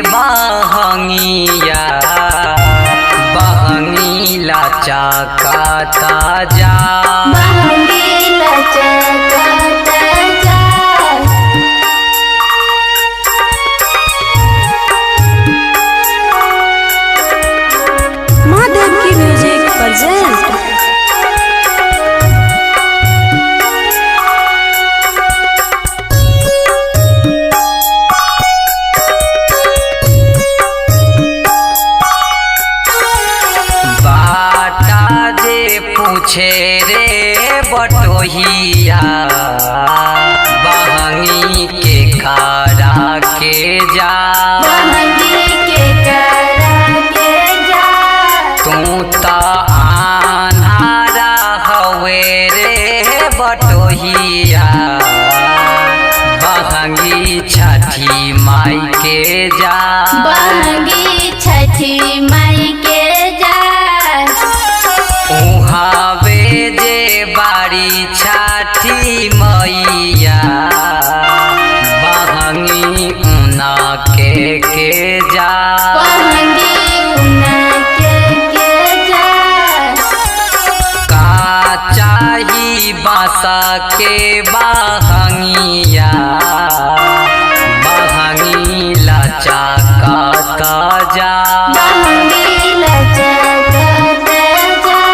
बहंगिया बहंगीला चकाता जा बहंगीला चकाता जा। महादेव की म्यूजिक प्रेजेंट। पूछे रे बटोहिया बहंगी के करा के जा बहंगी के करा के जा। तू तो आन्हारा हवे रे बटोहिया बहंगी छठी माई के जा बहंगी छठी माई के जा। उहावे जे बाड़ी छठी मैया बहंगी उना के जा बहंगी उना के जा। का चाही बासा के बहंगिया बहंगी लचकाता जा बहंगी लचकाता जा।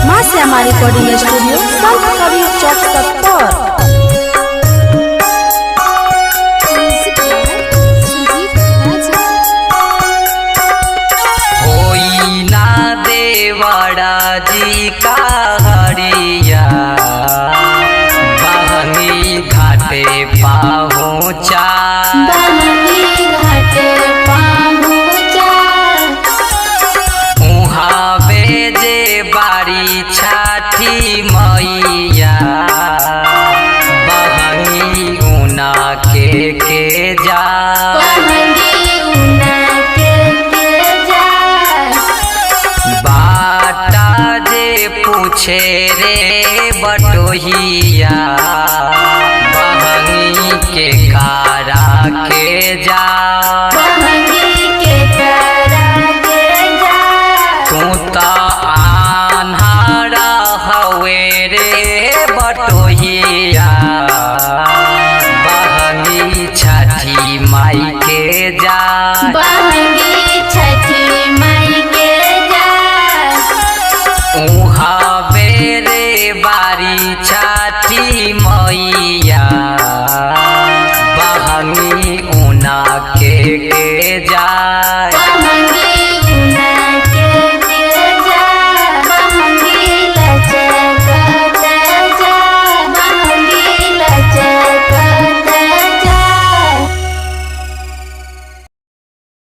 माँ से हमारी रिकॉर्डिंग स्टूडियो संत कबीर चौक 70। होई ना देवड़ा जी का हरिया बहंगी घाटे पहुँचा बहंगी घाटे पहुँचा। उहावे जे बाड़ी छठी मैया बहंगी उना के जा बहंगी उना के जा। बाटा जे पूछे रे बटोहिया बहंगी के करा के जा बहंगी के करा के जा। तू तो आन्हारा हवे रे बटोहिया बहंगी छठी माई के जा बहंगी छठी माई के जा। उहावे रे बारी छठी मैया